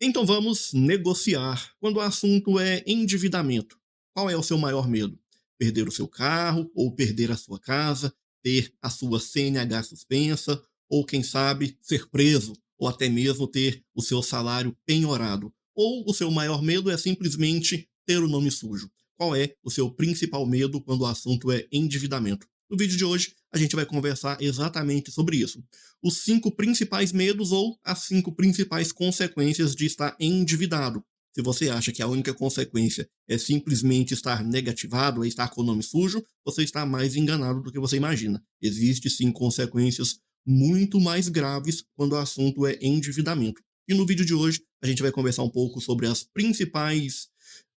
Então vamos negociar quando o assunto é endividamento. Qual é o seu maior medo? Perder o seu carro ou perder a sua casa, ter a sua CNH suspensa ou, quem sabe, ser preso ou até mesmo ter o seu salário penhorado? Ou o seu maior medo é simplesmente ter o nome sujo? Qual é o seu principal medo quando o assunto é endividamento? No vídeo de hoje, a gente vai conversar exatamente sobre isso. Os 5 principais medos ou as 5 principais consequências de estar endividado. Se você acha que a única consequência é simplesmente estar negativado, é estar com o nome sujo, você está mais enganado do que você imagina. Existem sim consequências muito mais graves quando o assunto é endividamento. E no vídeo de hoje, a gente vai conversar um pouco sobre as principais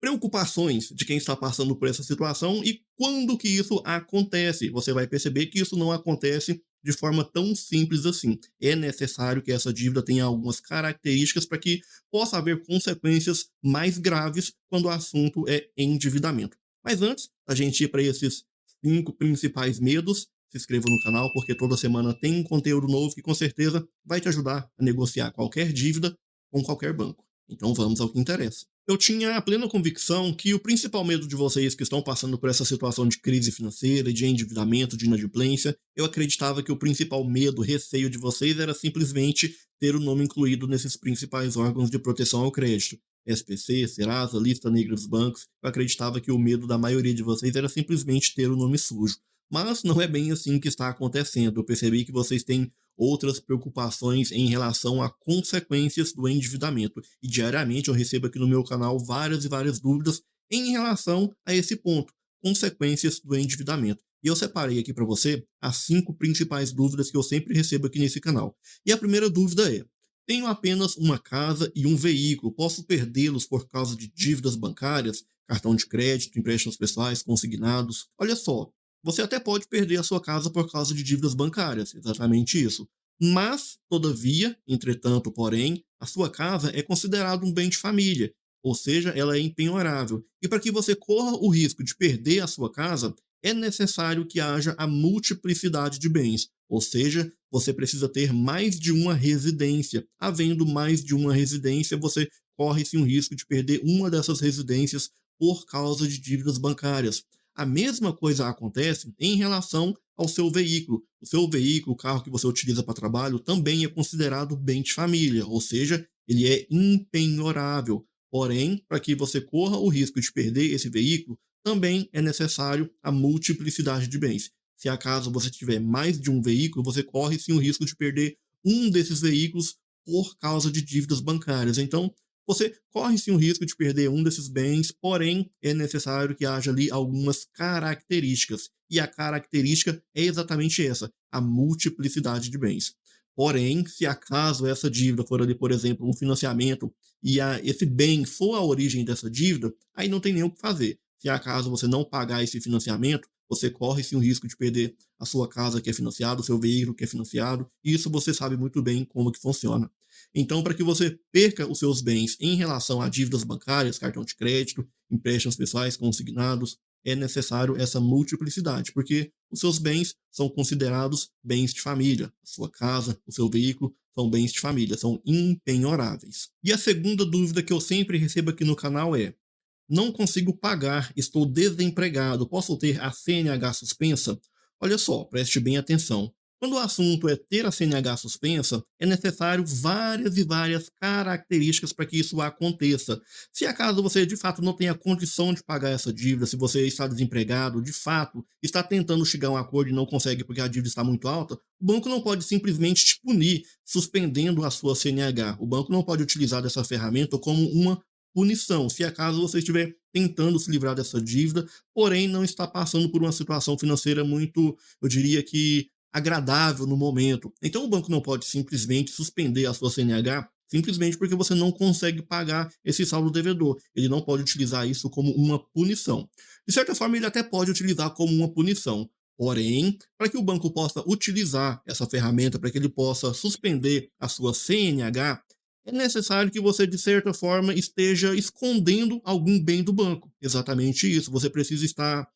preocupações de quem está passando por essa situação e quando que isso acontece. Você vai perceber que isso não acontece de forma tão simples assim. É necessário que essa dívida tenha algumas características para que possa haver consequências mais graves quando o assunto é endividamento. Mas antes da gente ir para esses 5 principais medos, se inscreva no canal porque toda semana tem um conteúdo novo que com certeza vai te ajudar a negociar qualquer dívida com qualquer banco. Então vamos ao que interessa. Eu tinha a plena convicção que o principal medo de vocês que estão passando por essa situação de crise financeira, de endividamento, de inadimplência, eu acreditava que o principal medo, receio de vocês era simplesmente ter o nome incluído nesses principais órgãos de proteção ao crédito. SPC, Serasa, Lista Negra dos bancos. Eu acreditava que o medo da maioria de vocês era simplesmente ter o nome sujo. Mas não é bem assim que está acontecendo. Eu percebi que vocês têm outras preocupações em relação a consequências do endividamento. E diariamente eu recebo aqui no meu canal várias e várias dúvidas em relação a esse ponto, consequências do endividamento. E eu separei aqui para você as 5 principais dúvidas que eu sempre recebo aqui nesse canal. E a primeira dúvida é: tenho apenas uma casa e um veículo, posso perdê-los por causa de dívidas bancárias, cartão de crédito, empréstimos pessoais, consignados? Olha só, você até pode perder a sua casa por causa de dívidas bancárias, exatamente isso. Mas, todavia, entretanto, porém, a sua casa é considerada um bem de família, ou seja, ela é impenhorável. E para que você corra o risco de perder a sua casa, é necessário que haja a multiplicidade de bens, ou seja, você precisa ter mais de uma residência. Havendo mais de uma residência, você corre-se um risco de perder uma dessas residências por causa de dívidas bancárias. A mesma coisa acontece em relação ao seu veículo. O seu veículo, o carro que você utiliza para trabalho, também é considerado bem de família, ou seja, ele é impenhorável. Porém, para que você corra o risco de perder esse veículo, também é necessário a multiplicidade de bens. Se acaso você tiver mais de um veículo, você corre sim o risco de perder um desses veículos por causa de dívidas bancárias. Então, você corre sim o risco de perder um desses bens, porém é necessário que haja ali algumas características. E a característica é exatamente essa, a multiplicidade de bens. Porém, se acaso essa dívida for ali, por exemplo, um financiamento e esse bem for a origem dessa dívida, aí não tem nem o que fazer. Se acaso você não pagar esse financiamento, você corre sim o risco de perder a sua casa que é financiada, o seu veículo que é financiado. Isso você sabe muito bem como que funciona. Então, para que você perca os seus bens em relação a dívidas bancárias, cartão de crédito, empréstimos pessoais consignados, é necessário essa multiplicidade, porque os seus bens são considerados bens de família. A sua casa, o seu veículo são bens de família, são impenhoráveis. E a segunda dúvida que eu sempre recebo aqui no canal é: não consigo pagar, estou desempregado, posso ter a CNH suspensa? Olha só, preste bem atenção. Quando o assunto é ter a CNH suspensa, é necessário várias e várias características para que isso aconteça. Se acaso você de fato não tem a condição de pagar essa dívida, se você está desempregado, de fato está tentando chegar a um acordo e não consegue porque a dívida está muito alta, o banco não pode simplesmente te punir suspendendo a sua CNH. O banco não pode utilizar dessa ferramenta como uma punição, se acaso você estiver tentando se livrar dessa dívida, porém não está passando por uma situação financeira muito, eu diria que, agradável no momento. Então o banco não pode simplesmente suspender a sua CNH simplesmente porque você não consegue pagar esse saldo devedor. Ele não pode utilizar isso como uma punição. De certa forma, ele até pode utilizar como uma punição. Porém, para que o banco possa utilizar essa ferramenta, para que ele possa suspender a sua CNH, é necessário que você, de certa forma, esteja escondendo algum bem do banco. Exatamente isso. Você precisa estar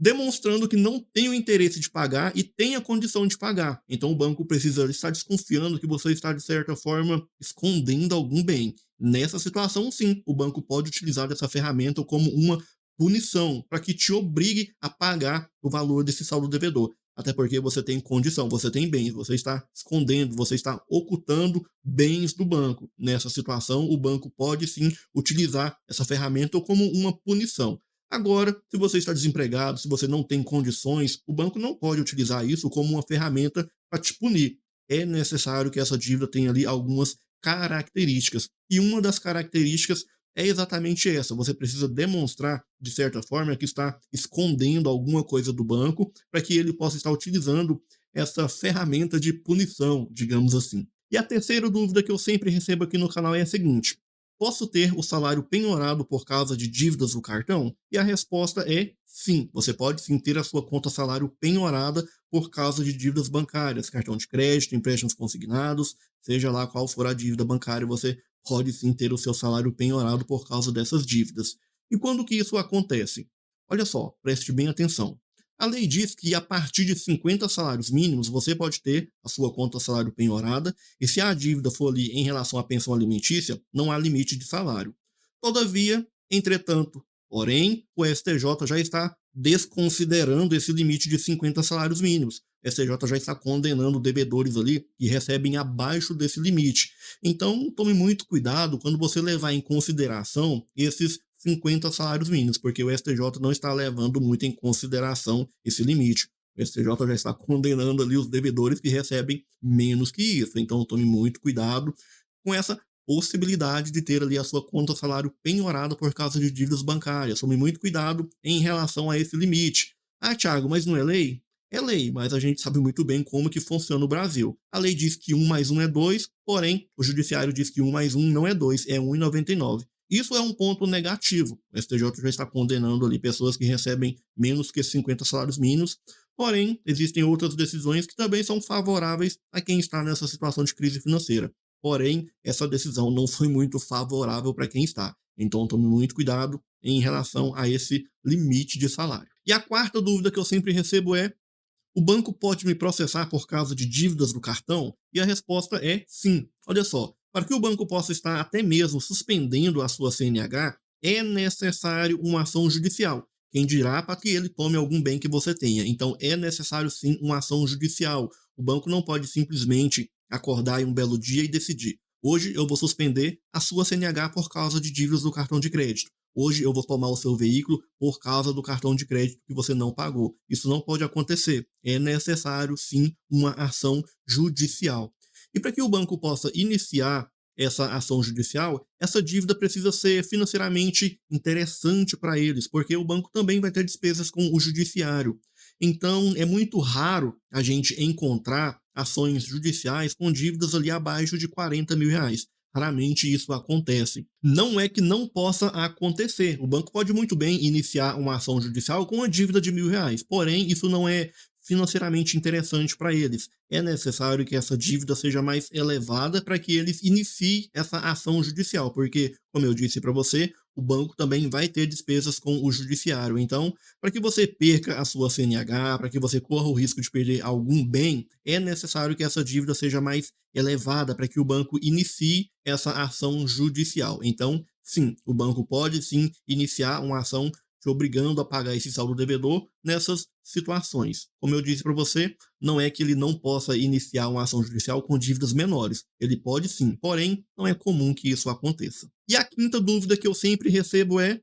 demonstrando que não tem o interesse de pagar e tem a condição de pagar. Então o banco precisa estar desconfiando que você está, de certa forma, escondendo algum bem. Nessa situação, sim, o banco pode utilizar dessa ferramenta como uma punição para que te obrigue a pagar o valor desse saldo devedor. Até porque você tem condição, você tem bens, você está escondendo, você está ocultando bens do banco. Nessa situação, o banco pode sim utilizar essa ferramenta como uma punição. Agora, se você está desempregado, se você não tem condições, o banco não pode utilizar isso como uma ferramenta para te punir. É necessário que essa dívida tenha ali algumas características. E uma das características é exatamente essa. Você precisa demonstrar, de certa forma, que está escondendo alguma coisa do banco para que ele possa estar utilizando essa ferramenta de punição, digamos assim. E a terceira dúvida que eu sempre recebo aqui no canal é a seguinte: posso ter o salário penhorado por causa de dívidas do cartão? E a resposta é sim. Você pode sim ter a sua conta salário penhorada por causa de dívidas bancárias, cartão de crédito, empréstimos consignados, seja lá qual for a dívida bancária, você pode sim ter o seu salário penhorado por causa dessas dívidas. E quando que isso acontece? Olha só, preste bem atenção. A lei diz que a partir de 50 salários mínimos você pode ter a sua conta salário penhorada, e se a dívida for ali em relação à pensão alimentícia, não há limite de salário. Todavia, entretanto, porém, o STJ já está desconsiderando esse limite de 50 salários mínimos. O STJ já está condenando devedores ali que recebem abaixo desse limite. Então, tome muito cuidado quando você levar em consideração esses 50 salários mínimos, porque o STJ não está levando muito em consideração esse limite. O STJ já está condenando ali os devedores que recebem menos que isso. Então, tome muito cuidado com essa possibilidade de ter ali a sua conta salário penhorada por causa de dívidas bancárias. Tome muito cuidado em relação a esse limite. Ah, Thiago, mas não é lei? É lei, mas a gente sabe muito bem como que funciona no Brasil. A lei diz que 1 mais 1 é 2, porém, o judiciário diz que 1 mais 1 não é 2, é 1,99. Isso é um ponto negativo. O STJ já está condenando ali pessoas que recebem menos que 50 salários mínimos, porém, existem outras decisões que também são favoráveis a quem está nessa situação de crise financeira. Porém, essa decisão não foi muito favorável para quem está. Então, tome muito cuidado em relação a esse limite de salário. E a quarta dúvida que eu sempre recebo é: o banco pode me processar por causa de dívidas do cartão? E a resposta é sim. Olha só, para que o banco possa estar até mesmo suspendendo a sua CNH, é necessário uma ação judicial. Quem dirá para que ele tome algum bem que você tenha. Então, é necessário sim uma ação judicial. O banco não pode simplesmente acordar em um belo dia e decidir: hoje eu vou suspender a sua CNH por causa de dívidas do cartão de crédito. Hoje eu vou tomar o seu veículo por causa do cartão de crédito que você não pagou. Isso não pode acontecer. É necessário, sim, uma ação judicial. E para que o banco possa iniciar essa ação judicial, essa dívida precisa ser financeiramente interessante para eles, porque o banco também vai ter despesas com o judiciário. Então, é muito raro a gente encontrar ações judiciais com dívidas ali abaixo de R$ 40 mil. Raramente isso acontece. Não é que não possa acontecer. O banco pode muito bem iniciar uma ação judicial com uma dívida de R$ 1.000, porém isso não é financeiramente interessante para eles. É necessário que essa dívida seja mais elevada para que eles iniciem essa ação judicial, porque, como eu disse para você, o banco também vai ter despesas com o judiciário. Então, para que você perca a sua CNH, para que você corra o risco de perder algum bem, é necessário que essa dívida seja mais elevada para que o banco inicie essa ação judicial. Então, sim, o banco pode sim iniciar uma ação te obrigando a pagar esse saldo devedor nessas situações. Como eu disse para você, não é que ele não possa iniciar uma ação judicial com dívidas menores. Ele pode sim, porém, não é comum que isso aconteça. E a quinta dúvida que eu sempre recebo é: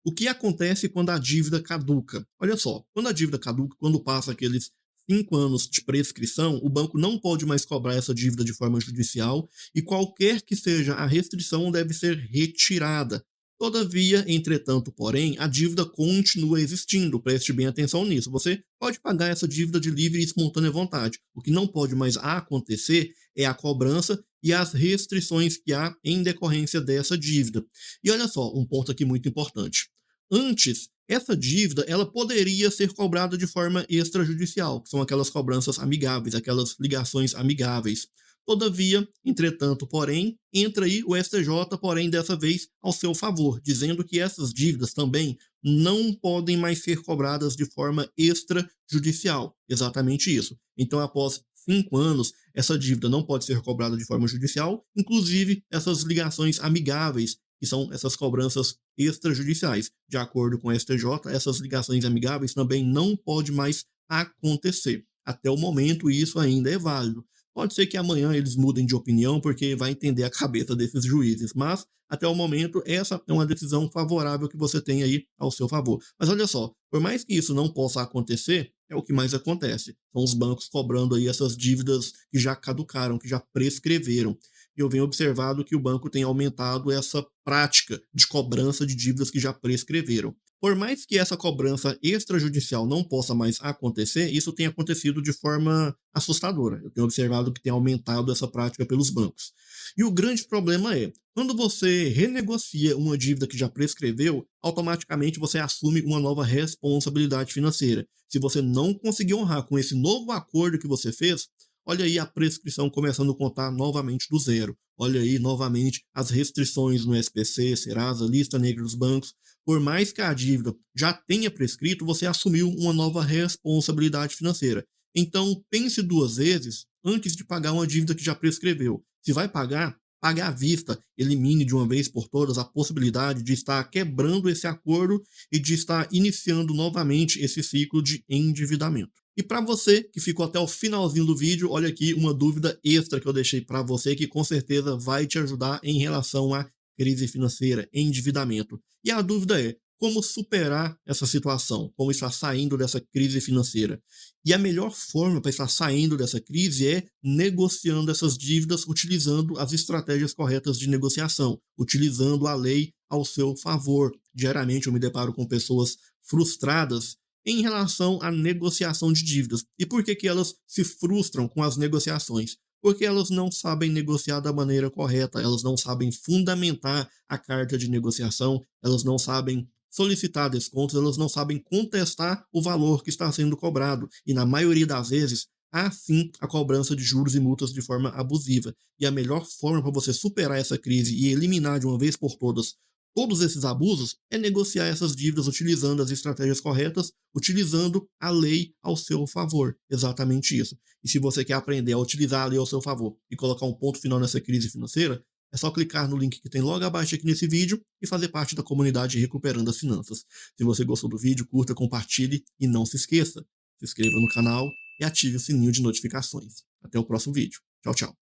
o que acontece quando a dívida caduca? Olha só, quando a dívida caduca, quando passa aqueles 5 anos de prescrição, o banco não pode mais cobrar essa dívida de forma judicial e qualquer que seja a restrição deve ser retirada. Todavia, entretanto, porém, a dívida continua existindo. Preste bem atenção nisso. Você pode pagar essa dívida de livre e espontânea vontade. O que não pode mais acontecer é a cobrança e as restrições que há em decorrência dessa dívida. E olha só, um ponto aqui muito importante. Antes, essa dívida ela poderia ser cobrada de forma extrajudicial, que são aquelas cobranças amigáveis, aquelas ligações amigáveis. Todavia, entretanto, porém, entra aí o STJ, porém, dessa vez ao seu favor, dizendo que essas dívidas também não podem mais ser cobradas de forma extrajudicial. Exatamente isso. Então, após 5 anos, essa dívida não pode ser cobrada de forma judicial, inclusive essas ligações amigáveis, que são essas cobranças extrajudiciais. De acordo com o STJ, essas ligações amigáveis também não pode mais acontecer. Até o momento, isso ainda é válido. Pode ser que amanhã eles mudem de opinião, porque vai entender a cabeça desses juízes, mas até o momento essa é uma decisão favorável que você tem aí ao seu favor. Mas olha só, por mais que isso não possa acontecer, é o que mais acontece. São os bancos cobrando aí essas dívidas que já caducaram, que já prescreveram. E eu venho observado que o banco tem aumentado essa prática de cobrança de dívidas que já prescreveram. Por mais que essa cobrança extrajudicial não possa mais acontecer, isso tem acontecido de forma assustadora. Eu tenho observado que tem aumentado essa prática pelos bancos. E o grande problema é, quando você renegocia uma dívida que já prescreveu, automaticamente você assume uma nova responsabilidade financeira. Se você não conseguir honrar com esse novo acordo que você fez, olha aí a prescrição começando a contar novamente do zero. Olha aí novamente as restrições no SPC, Serasa, lista negra dos bancos. Por mais que a dívida já tenha prescrito, você assumiu uma nova responsabilidade financeira. Então, pense duas vezes antes de pagar uma dívida que já prescreveu. Se vai pagar, pague à vista. Elimine de uma vez por todas a possibilidade de estar quebrando esse acordo e de estar iniciando novamente esse ciclo de endividamento. E para você que ficou até o finalzinho do vídeo, olha aqui uma dúvida extra que eu deixei para você que com certeza vai te ajudar em relação à crise financeira, endividamento. E a dúvida é: como superar essa situação? Como estar saindo dessa crise financeira? E a melhor forma para estar saindo dessa crise é negociando essas dívidas utilizando as estratégias corretas de negociação, utilizando a lei ao seu favor. Diariamente eu me deparo com pessoas frustradas em relação à negociação de dívidas. E por que elas se frustram com as negociações? Porque elas não sabem negociar da maneira correta, elas não sabem fundamentar a carta de negociação, elas não sabem solicitar descontos, elas não sabem contestar o valor que está sendo cobrado. E na maioria das vezes, há sim a cobrança de juros e multas de forma abusiva. E a melhor forma para você superar essa crise e eliminar de uma vez por todas todos esses abusos é negociar essas dívidas utilizando as estratégias corretas, utilizando a lei ao seu favor. Exatamente isso. E se você quer aprender a utilizar a lei ao seu favor e colocar um ponto final nessa crise financeira, é só clicar no link que tem logo abaixo aqui nesse vídeo e fazer parte da comunidade Recuperando as Finanças. Se você gostou do vídeo, curta, compartilhe e não se esqueça, se inscreva no canal e ative o sininho de notificações. Até o próximo vídeo. Tchau, tchau.